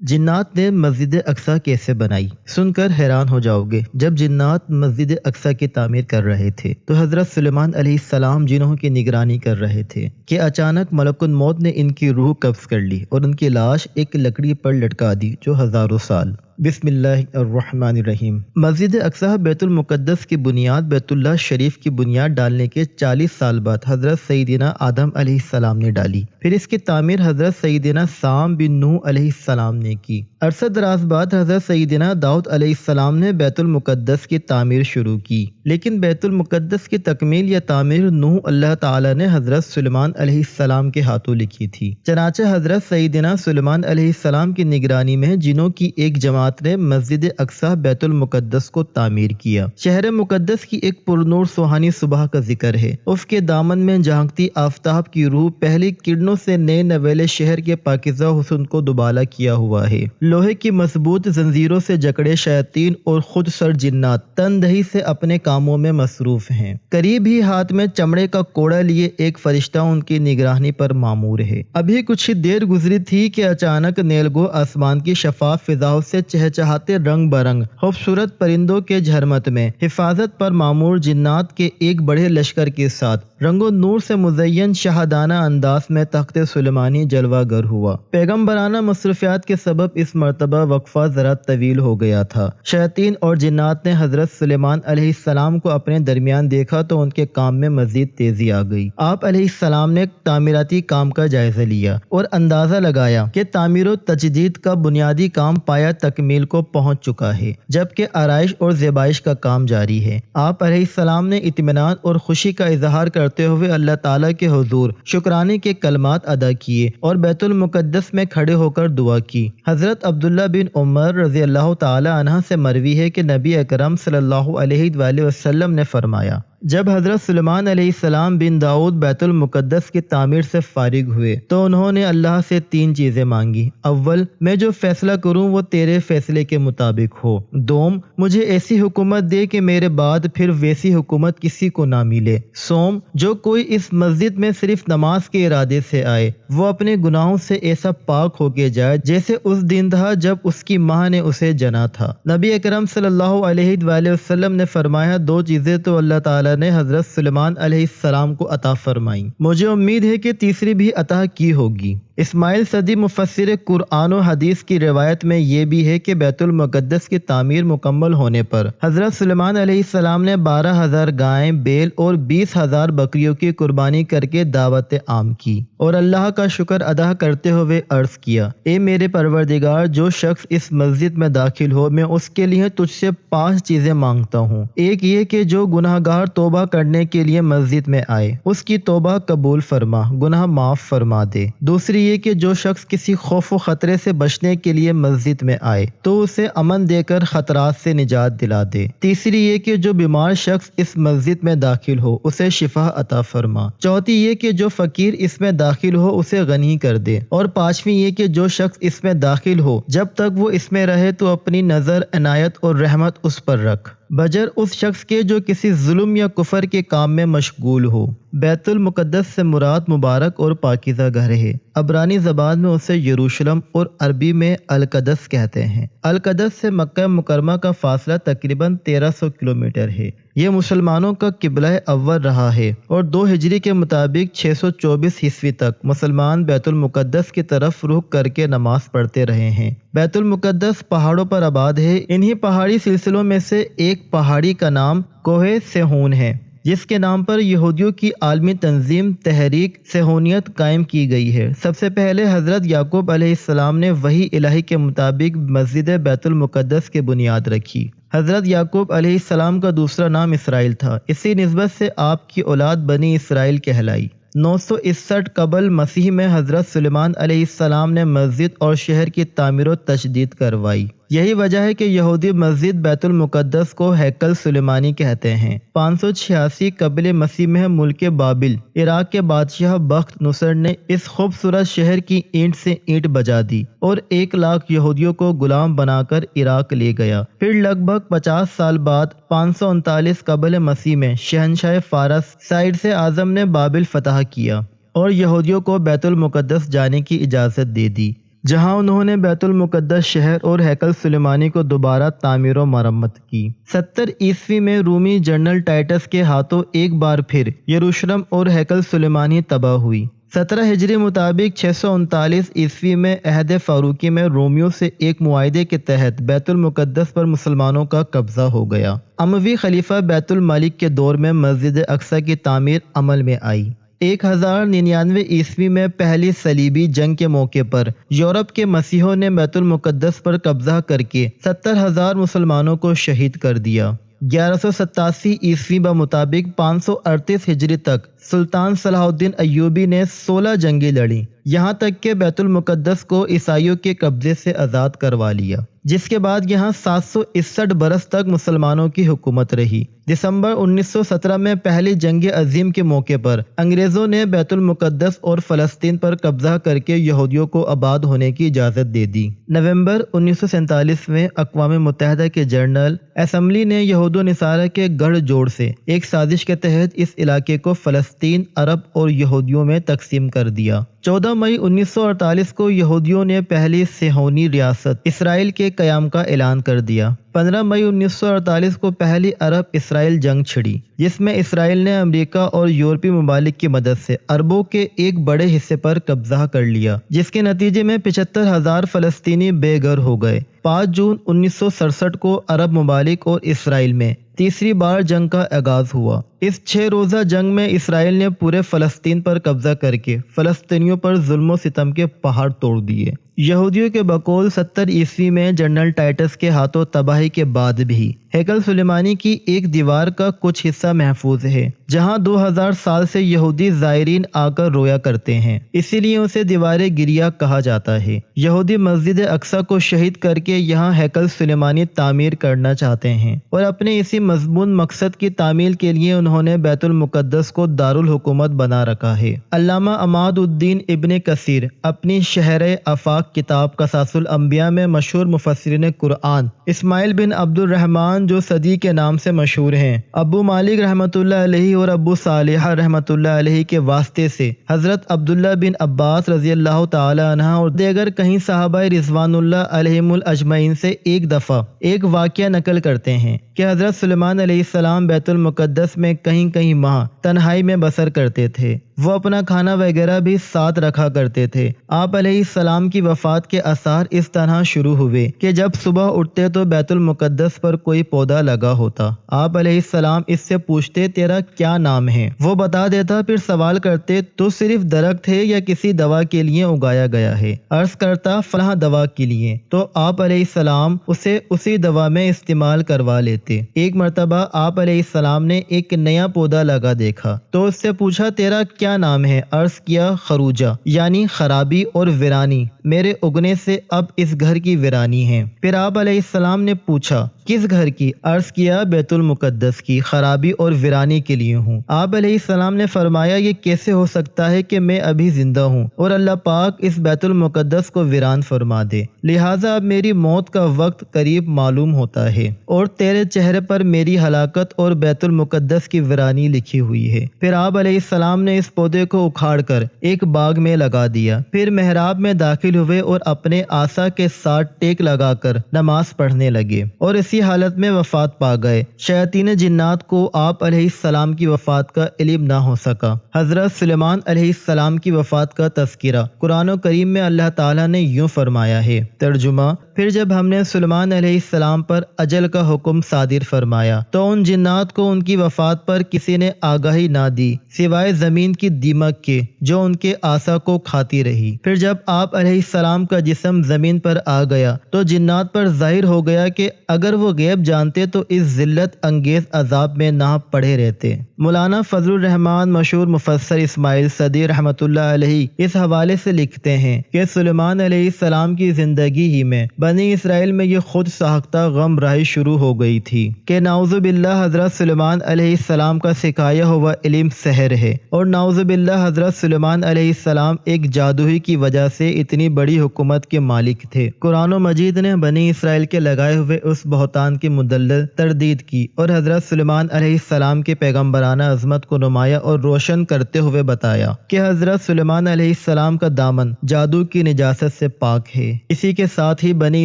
جنات نے مسجد اقصی کیسے بنائی؟ سن کر حیران ہو جاؤ گے۔ جب جنات مسجد اقصی کی تعمیر کر رہے تھے تو حضرت سلیمان علیہ السلام جنوں کی نگرانی کر رہے تھے کہ اچانک ملک الموت نے ان کی روح قبض کر لی اور ان کی لاش ایک لکڑی پر لٹکا دی جو ہزاروں سال۔ بسم اللہ الرحمن الرحیم۔ مسجد اقصی بیت المقدس کی بنیاد بیت اللہ شریف کی بنیاد ڈالنے کے 40 سال بعد حضرت سیدنا آدم علیہ السلام نے ڈالی۔ پھر اس کی تعمیر حضرت سیدنا سام بن نوح علیہ السلام نے کی۔ عرصہ دراز بعد حضرت سیدنا داؤد علیہ السلام نے بیت المقدس کی تعمیر شروع کی، لیکن بیت المقدس کی تکمیل یا تعمیر نوح اللہ تعالی نے حضرت سلیمان علیہ السلام کے ہاتھوں لکھی تھی۔ چنانچہ حضرت سیدنا سلیمان علیہ السلام کی نگرانی میں جنوں کی ایک جماعت نے مسجد اقصی بیت المقدس کو تعمیر کیا۔ شہر مقدس کی ایک پرنور سہانی صبح کا ذکر ہے۔ اس کے دامن میں جھانکتی آفتاب کی روح پہلی کرنوں سے نئے نویلے شہر کے پاکیزہ حسن کو دوبالا کیا ہوا ہے۔ لوہے کی مضبوط زنجیروں سے جکڑے شیاطین اور خود سر جنات تن دہی سے اپنے کاموں میں مصروف ہیں۔ قریب ہی ہاتھ میں چمڑے کا کوڑا لیے ایک فرشتہ ان کی نگرانی پر مامور ہے۔ ابھی کچھ ہی دیر گزری تھی کہ اچانک نیلگو آسمان کی شفاف فضاؤں سے چہچہاتے رنگ برنگ خوبصورت پرندوں کے جھرمٹ میں حفاظت پر مامور جنات کے ایک بڑے لشکر کے ساتھ رنگ و نور سے مزین شاہدانہ انداز میں تخت سلیمانی جلوہ گر ہوا۔ پیغمبرانہ مصروفیات کے سبب اس مرتبہ وقفہ ذرا طویل ہو گیا تھا۔ شیاطین اور جنات نے حضرت سلیمان علیہ السلام کو اپنے درمیان دیکھا تو ان کے کام میں مزید تیزی آ گئی۔ آپ علیہ السلام نے تعمیراتی کام کا جائزہ لیا اور اندازہ لگایا کہ تعمیر و تجدید کا بنیادی کام پایہ تکمیل کو پہنچ چکا ہے، جبکہ آرائش اور زیبائش کا کام جاری ہے۔ آپ علیہ السلام نے اطمینان اور خوشی کا اظہار کرتے ہوئے اللہ تعالیٰ کے حضور شکرانے کے کلمات ادا کیے اور بیت المقدس میں کھڑے ہو کر دعا کی۔ حضرت عبداللہ بن عمر رضی اللہ تعالی عنہ سے مروی ہے کہ نبی اکرم صلی اللہ علیہ وآلہ وسلم نے فرمایا، جب حضرت سلیمان علیہ السلام بن داؤد بیت المقدس کی تعمیر سے فارغ ہوئے تو انہوں نے اللہ سے 3 چیزیں مانگی۔ اول، میں جو فیصلہ کروں وہ تیرے فیصلے کے مطابق ہو۔ دوم، مجھے ایسی حکومت دے کہ میرے بعد پھر ویسی حکومت کسی کو نہ ملے۔ سوم، جو کوئی اس مسجد میں صرف نماز کے ارادے سے آئے وہ اپنے گناہوں سے ایسا پاک ہو کے جائے جیسے اس دن تھا جب اس کی ماں نے اسے جنا تھا۔ نبی اکرم صلی اللہ علیہ وآلہ وسلم نے فرمایا، 2 چیزیں تو اللہ تعالیٰ نے حضرت سلیمان علیہ السلام کو عطا فرمائیں، مجھے امید ہے کہ تیسری بھی عطا کی ہوگی۔ اسماعیل صدی مفسر قرآن و حدیث کی روایت میں یہ بھی ہے کہ بیت المقدس کی تعمیر مکمل ہونے پر حضرت سلیمان علیہ السلام نے 12,000 گائیں، بیل اور 20,000 بکریوں کی قربانی کر کے دعوت عام کی اور اللہ کا شکر ادا کرتے ہوئے عرض کیا، اے میرے پروردگار، جو شخص اس مسجد میں داخل ہو میں اس کے لیے تجھ سے 5 چیزیں مانگتا ہوں۔ ایک یہ کہ جو گناہ گار توبہ کرنے کے لیے مسجد میں آئے اس کی توبہ قبول فرما، گناہ معاف فرما دے۔ دوسری یہ کہ جو شخص کسی خوف و خطرے سے بچنے کے لیے مسجد میں آئے تو اسے امن دے کر خطرات سے نجات دلا دے۔ تیسری یہ کہ جو بیمار شخص اس مسجد میں داخل ہو اسے شفا عطا فرما۔ چوتھی یہ کہ جو فقیر اس میں داخل ہو اسے غنی کر دے۔ اور 5ویں یہ کہ جو شخص اس میں داخل ہو جب تک وہ اس میں رہے تو اپنی نظر، عنایت اور رحمت اس پر رکھ، بجر اس شخص کے جو کسی ظلم یا کفر کے کام میں مشغول ہو۔ بیت المقدس سے مراد مبارک اور پاکیزہ گھر ہے۔ عبرانی زبان میں اسے یروشلم اور عربی میں القدس کہتے ہیں۔ القدس سے مکہ مکرمہ کا فاصلہ تقریباً 1300 کلومیٹر ہے۔ یہ مسلمانوں کا قبلہ اول رہا ہے اور 2 ہجری کے مطابق 624 عیسوی تک مسلمان بیت المقدس کی طرف رخ کر کے نماز پڑھتے رہے ہیں۔ بیت المقدس پہاڑوں پر آباد ہے۔ انہی پہاڑی سلسلوں میں سے ایک پہاڑی کا نام کوہ صہیون ہے، جس کے نام پر یہودیوں کی عالمی تنظیم تحریک صہیونیت قائم کی گئی ہے۔ سب سے پہلے حضرت یعقوب علیہ السلام نے وحی الہی کے مطابق مسجد بیت المقدس کی بنیاد رکھی۔ حضرت یعقوب علیہ السلام کا دوسرا نام اسرائیل تھا، اسی نسبت سے آپ کی اولاد بنی اسرائیل کہلائی۔ 961 قبل مسیح میں حضرت سلیمان علیہ السلام نے مسجد اور شہر کی تعمیر و تجدید کروائی۔ یہی وجہ ہے کہ یہودی مسجد بیت المقدس کو ہیکل سلیمانی کہتے ہیں۔ 586 قبل مسیح میں ملک بابل، عراق کے بادشاہ بخت نصر نے اس خوبصورت شہر کی اینٹ سے اینٹ بجا دی اور 1 لاکھ یہودیوں کو غلام بنا کر عراق لے گیا۔ پھر لگ بھگ 50 سال بعد 539 قبل مسیح میں شہنشاہ فارس سائرس اعظم نے بابل فتح کیا اور یہودیوں کو بیت المقدس جانے کی اجازت دے دی۔ جہاں انہوں نے بیت المقدس شہر اور ہیکل سلیمانی کو دوبارہ تعمیر و مرمت کی۔ 70 عیسوی میں رومی جنرل ٹائٹس کے ہاتھوں ایک بار پھر یروشلم اور ہیکل سلیمانی تباہ ہوئی۔ 17 ہجری مطابق 639 عیسوی میں عہد فاروقی میں رومیوں سے ایک معاہدے کے تحت بیت المقدس پر مسلمانوں کا قبضہ ہو گیا۔ اموی خلیفہ بیت الملک کے دور میں مسجد اقصی کی تعمیر عمل میں آئی۔ 1099 عیسوی میں پہلی صلیبی جنگ کے موقع پر یورپ کے مسیحیوں نے بیت المقدس پر قبضہ کر کے 70,000 مسلمانوں کو شہید کر دیا۔ 1187 عیسوی بمطابق 538 ہجری تک سلطان صلاح الدین ایوبی نے 16 جنگیں لڑیں، یہاں تک کہ بیت المقدس کو عیسائیوں کے قبضے سے آزاد کروا لیا، جس کے بعد یہاں 761 برس تک مسلمانوں کی حکومت رہی۔ دسمبر 1917 میں پہلی جنگ عظیم کے موقع پر انگریزوں نے بیت المقدس اور فلسطین پر قبضہ کر کے یہودیوں کو آباد ہونے کی اجازت دے دی۔ نومبر 1947 میں اقوام متحدہ کے جنرل اسمبلی نے یہود و نصارہ کے گڑھ جوڑ سے ایک سازش کے تحت اس علاقے کو فلسطین، عرب اور یہودیوں میں تقسیم کر دیا۔ 14 مئی 1948 کو یہودیوں نے پہلی صہیونی ریاست اسرائیل کے قیام کا اعلان کر دیا۔ 15 مئی 1948 کو پہلی عرب اسرائیل جنگ چھڑی، جس میں اسرائیل نے امریکہ اور یورپی ممالک کی مدد سے عربوں کے ایک بڑے حصے پر قبضہ کر لیا، جس کے نتیجے میں 75,000 فلسطینی بے گھر ہو گئے۔ 5 جون 1967 کو عرب ممالک اور اسرائیل میں تیسری بار جنگ کا آغاز ہوا۔ اس 6 روزہ جنگ میں اسرائیل نے پورے فلسطین پر قبضہ کر کے فلسطینیوں پر ظلم و ستم کے پہاڑ توڑ دیے۔ یہودیوں کے بقول 70 عیسوی میں جنرل ٹائٹس کے ہاتھوں تباہی کے بعد بھی ہیکل سلیمانی کی ایک دیوار کا کچھ حصہ محفوظ ہے، جہاں 2000 سال سے یہودی زائرین آ کر رویا کرتے ہیں، اسی لیے اسے دیوار گریا کہا جاتا ہے۔ یہودی مسجد اقصی کو شہید کر کے یہاں ہیکل سلیمانی تعمیر کرنا چاہتے ہیں، اور اپنے اسی مضمون مقصد کی تعمیل کے لیے انہوں نے بیت المقدس کو دارالحکومت بنا رکھا ہے۔ علامہ عماد الدین ابن کثیر اپنی شہر آفاق کتاب قصاص الانبیاء میں مشہور مفسرین قرآن اسماعیل بن عبد الرحمن جو صدی کے نام سے مشہور ہیں، ابو مالک رحمۃ اللہ علیہ اور ابو صالحہ رحمۃ اللہ علیہ کے واسطے سے حضرت عبداللہ بن عباس رضی اللہ تعالی عنہ اور دیگر کہیں صحابہ رضوان اللہ علیہم الاجمعین سے ایک دفعہ ایک واقعہ نقل کرتے ہیں کہ حضرت سلیمان علیہ السلام بیت المقدس میں کہیں کہیں ماہ تنہائی میں بسر کرتے تھے۔ وہ اپنا کھانا وغیرہ بھی ساتھ رکھا کرتے تھے۔ آپ علیہ السلام کی وفات کے آثار اس طرح شروع ہوئے کہ جب صبح اٹھتے تو بیت المقدس پر کوئی پودا لگا ہوتا۔ آپ علیہ السلام اس سے پوچھتے تیرا کیا نام ہے؟ وہ بتا دیتا، پھر سوال کرتے تو صرف درخت ہے یا کسی دوا کے لیے اگایا گیا ہے؟ عرض کرتا فلاں دوا کے لیے، تو آپ علیہ السلام اسے اسی دوا میں استعمال کروا لیتے۔ ایک مرتبہ آپ علیہ السلام نے ایک نیا پودا لگا دیکھا تو اس سے پوچھا تیرا کیا نام ہے؟ عرض کیا خروجہ، یعنی خرابی اور ویرانی، میرے اگنے سے اب اس گھر کی ویرانی ہے۔ پھر آپ علیہ السلام نے پوچھا کس گھر کی؟ عرض کیا بیت المقدس کی، خرابی اور ویرانی کے لیے ہوں۔ آپ علیہ السلام نے فرمایا یہ کیسے ہو سکتا ہے کہ میں ابھی زندہ ہوں اور اللہ پاک اس بیت المقدس کو ویران فرما دے؟ لہٰذا اب میری موت کا وقت قریب معلوم ہوتا ہے اور تیرے چہرے پر میری ہلاکت اور بیت المقدس کی ویرانی لکھی ہوئی ہے۔ پھر آپ علیہ السلام نے اس پودے کو اکھاڑ کر ایک باغ میں لگا دیا، پھر محراب میں داخل ہوئے اور اپنے عصا کے ساتھ ٹیک لگا کر نماز پڑھنے لگے اور اسی حالت میں وفات پا گئے۔ شیاطین جنات کو آپ علیہ السلام کی وفات کا علم نہ ہو سکا۔ حضرت سلیمان علیہ السلام کی وفات کا تذکرہ قرآن کریم میں اللہ تعالیٰ نے یوں فرمایا ہے۔ ترجمہ: پھر جب ہم نے سلیمان علیہ السلام پر اجل کا حکم صادر فرمایا تو ان جنات کو ان کی وفات پر کسی نے آگاہی نہ دی سوائے زمین کی دیمک کے جو ان کے عصا کو کھاتی رہی۔ پھر جب آپ علیہ السلام کا جسم زمین پر آ گیا تو جنات پر ظاہر ہو گیا کہ اگر وہ غیب جانتے تو اس ذلت انگیز عذاب میں نہ پڑے رہتے۔ مولانا فضل الرحمان مشہور مفسر اسماعیل صدی رحمۃ اللہ علیہ اس حوالے سے لکھتے ہیں کہ سلیمان علیہ السلام کی زندگی ہی میں بنی اسرائیل میں یہ خود ساختہ غم راہی شروع ہو گئی تھی کہ نعوذ باللہ حضرت سلیمان علیہ السلام کا سکھایا ہوا علم سحر ہے، اور نعوذ باللہ حضرت سلیمان علیہ السلام ایک جادوئی کی وجہ سے اتنی بڑی حکومت کے مالک تھے۔ قرآن مجید نے بنی اسرائیل کے لگائے ہوئے اس بہتان کی مدلل تردید کی اور حضرت سلیمان علیہ السلام کے پیغمبران پیکرانہ عظمت کو نمایاں اور روشن کرتے ہوئے بتایا کہ حضرت سلیمان علیہ السلام کا دامن جادو کی نجاست سے پاک ہے۔ اسی کے ساتھ ہی بنی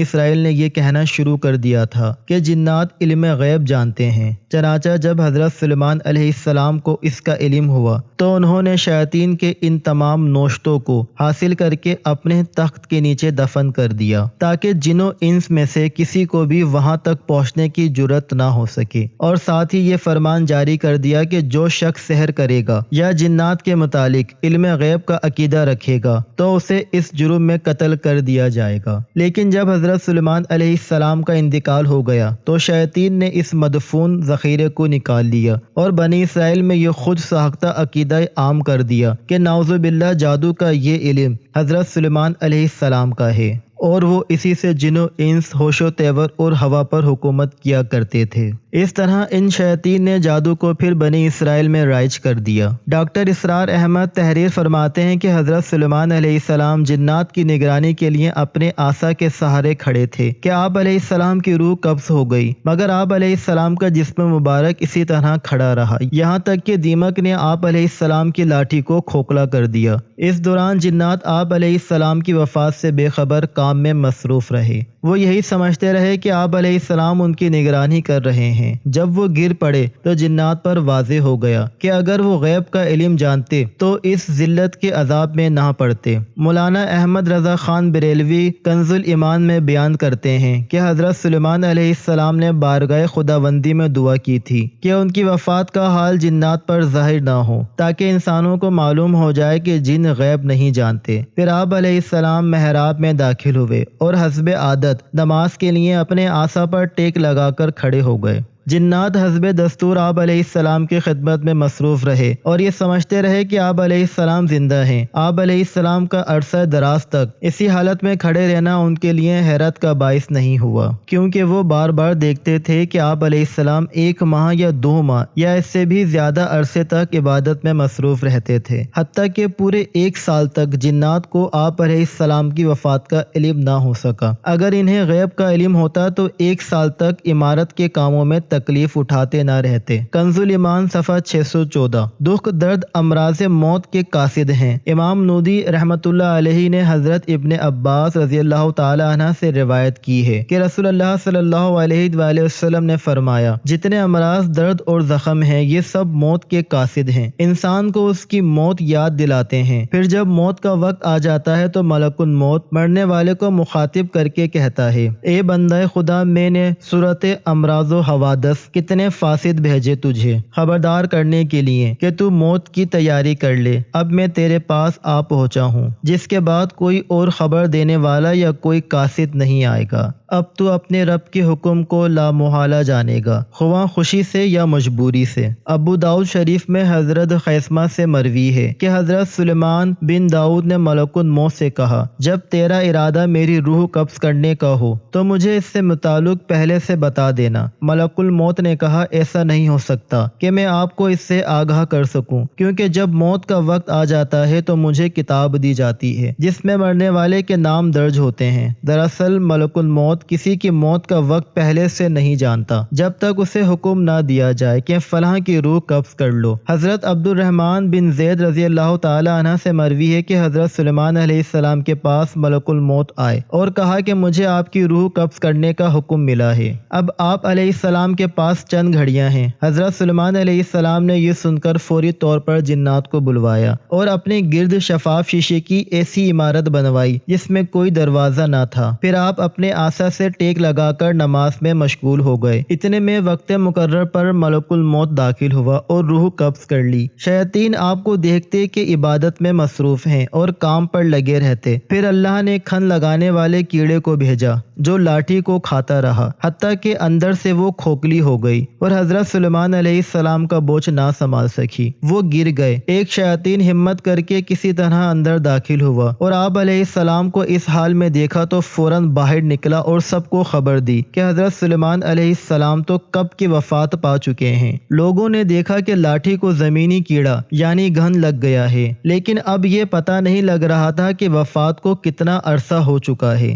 اسرائیل نے یہ کہنا شروع کر دیا تھا کہ جنات علم غیب جانتے ہیں۔ چنانچہ جب حضرت سلیمان علیہ السلام کو اس کا علم ہوا تو انہوں نے شیاطین کے ان تمام نوشتوں کو حاصل کر کے اپنے تخت کے نیچے دفن کر دیا تاکہ جن و انس میں سے کسی کو بھی وہاں تک پہنچنے کی جرت نہ ہو سکے، اور ساتھ ہی یہ فرمان جاری کر دیا کہ جو شخص سحر کرے گا یا جنات کے متعلق علم غیب کا عقیدہ رکھے گا تو اسے اس جرم میں قتل کر دیا جائے گا۔ لیکن جب حضرت سلیمان علیہ السلام کا انتقال ہو گیا تو شیاطین نے اس مدفون ذخیرے کو نکال لیا اور بنی اسرائیل میں یہ خود ساختہ عقیدہ عام کر دیا کہ نعوذ باللہ جادو کا یہ علم حضرت سلیمان علیہ السلام کا ہے، اور وہ اسی سے جن و انس، ہوش و تیور اور ہوا پر حکومت کیا کرتے تھے۔ اس طرح ان شیاطین نے جادو کو پھر بنی اسرائیل میں رائج کر دیا۔ ڈاکٹر اسرار احمد تحریر فرماتے ہیں کہ حضرت سلیمان علیہ السلام جنات کی نگرانی کے لیے اپنے عصا کے سہارے کھڑے تھے کہ آپ علیہ السلام کی روح قبض ہو گئی، مگر آپ علیہ السلام کا جسم مبارک اسی طرح کھڑا رہا، یہاں تک کہ دیمک نے آپ علیہ السلام کی لاٹھی کو کھوکھلا کر دیا۔ اس دوران جنات آپ علیہ السلام کی وفات سے بے خبر کام میں مصروف رہے۔ وہ یہی سمجھتے رہے کہ آپ علیہ السلام ان کی نگرانی کر رہے ہیں۔ جب وہ گر پڑے تو جنات پر واضح ہو گیا کہ اگر وہ غیب کا علم جانتے تو اس ذلت کے عذاب میں نہ پڑتے۔ مولانا احمد رضا خان بریلوی کنز الایمان میں بیان کرتے ہیں کہ حضرت سلیمان علیہ السلام نے بارگاہ خداوندی میں دعا کی تھی کہ ان کی وفات کا حال جنات پر ظاہر نہ ہو تاکہ انسانوں کو معلوم ہو جائے کہ جن غیب نہیں جانتے۔ پھر آپ علیہ السلام محراب میں داخل ہوئے اور حسب عادت نماز کے لیے اپنے عصا پر ٹیک لگا کر کھڑے ہو گئے۔ جنات حسب دستور آپ علیہ السلام کی خدمت میں مصروف رہے اور یہ سمجھتے رہے کہ آپ علیہ السلام زندہ ہیں۔ آپ علیہ السلام کا عرصہ دراز تک اسی حالت میں کھڑے رہنا ان کے لیے حیرت کا باعث نہیں ہوا، کیونکہ وہ بار بار دیکھتے تھے کہ آپ علیہ السلام 1 ماہ یا 2 ماہ یا اس سے بھی زیادہ عرصے تک عبادت میں مصروف رہتے تھے، حتیٰ کہ پورے 1 سال تک جنات کو آپ علیہ السلام کی وفات کا علم نہ ہو سکا۔ اگر انہیں غیب کا علم ہوتا تو 1 سال تک عمارت کے کاموں میں تکلیف اٹھاتے نہ رہتے۔ کنز الایمان صفحہ 614۔ دکھ درد امراض موت کے قاصد ہیں۔ امام نودی رحمۃ اللہ علیہ نے حضرت ابن عباس رضی اللہ تعالی عنہ سے روایت کی ہے کہ رسول اللہ صلی اللہ علیہ وآلہ وسلم نے فرمایا، جتنے امراض، درد اور زخم ہیں یہ سب موت کے قاصد ہیں، انسان کو اس کی موت یاد دلاتے ہیں۔ پھر جب موت کا وقت آ جاتا ہے تو ملک الموت مرنے والے کو مخاطب کر کے کہتا ہے، اے بندہ خدا، میں نے صورت امراض و حوادث کتنے فاسد بھیجے تجھے خبردار کرنے کے لیے کہ تو موت کی تیاری کر لے۔ اب میں تیرے پاس آ پہنچا ہوں، جس کے بعد کوئی اور خبر دینے والا یا کوئی قاصد نہیں آئے گا۔ اب تو اپنے رب کے حکم کو لامحالہ جانے گا، خواہ خوشی سے یا مجبوری سے۔ ابو داؤد شریف میں حضرت خیثمہ سے مروی ہے کہ حضرت سلیمان بن داؤد نے ملک الموت سے کہا، جب تیرا ارادہ میری روح قبض کرنے کا ہو تو مجھے اس سے متعلق پہلے سے بتا دینا۔ ملک الموت نے کہا، ایسا نہیں ہو سکتا کہ میں آپ کو اس سے آگاہ کر سکوں، کیونکہ جب موت کا وقت آ جاتا ہے تو مجھے کتاب دی جاتی ہے جس میں مرنے والے کے نام درج ہوتے ہیں۔ دراصل ملک الموت کسی کی موت کا وقت پہلے سے نہیں جانتا جب تک اسے حکم نہ دیا جائے کہ فلاں کی روح قبض کر لو۔ حضرت عبد الرحمن بن زید رضی اللہ تعالی عنہ سے مروی ہے کہ حضرت سلیمان علیہ السلام کے پاس ملک الموت آئے اور کہا کہ مجھے آپ کی روح قبض کرنے کا حکم ملا ہے۔ اب آپ علیہ السلام کے پاس چند گھڑیاں ہیں۔ حضرت سلیمان علیہ السلام نے یہ سن کر فوری طور پر جنات کو بلوایا اور اپنے گرد شفاف شیشے کی ایسی عمارت بنوائی جس میں کوئی دروازہ نہ تھا۔ پھر آپ اپنے عصا سے ٹیک لگا کر نماز میں مشغول ہو گئے۔ اتنے میں وقت مقرر پر ملک الموت داخل ہوا اور روح قبض کر لی۔ شیاطین آپ کو دیکھتے کہ عبادت میں مصروف ہیں اور کام پر لگے رہتے۔ پھر اللہ نے کھن لگانے والے کیڑے کو بھیجا جو لاٹھی کو کھاتا رہا حتیٰ کہ اندر سے وہ کھوکھلی ہو گئی اور حضرت سلیمان علیہ السلام کا بوجھ نہ سنبھال سکی، وہ گر گئے۔ ایک شیاطین ہمت کر کے کسی طرح اندر داخل ہوا اور آپ علیہ السلام کو اس حال میں دیکھا تو فوراً باہر نکلا اور سب کو خبر دی کہ حضرت سلیمان علیہ السلام تو کب کی وفات پا چکے ہیں۔ لوگوں نے دیکھا کہ لاٹھی کو زمینی کیڑا یعنی گھن لگ گیا ہے، لیکن اب یہ پتہ نہیں لگ رہا تھا کہ وفات کو کتنا عرصہ ہو چکا ہے۔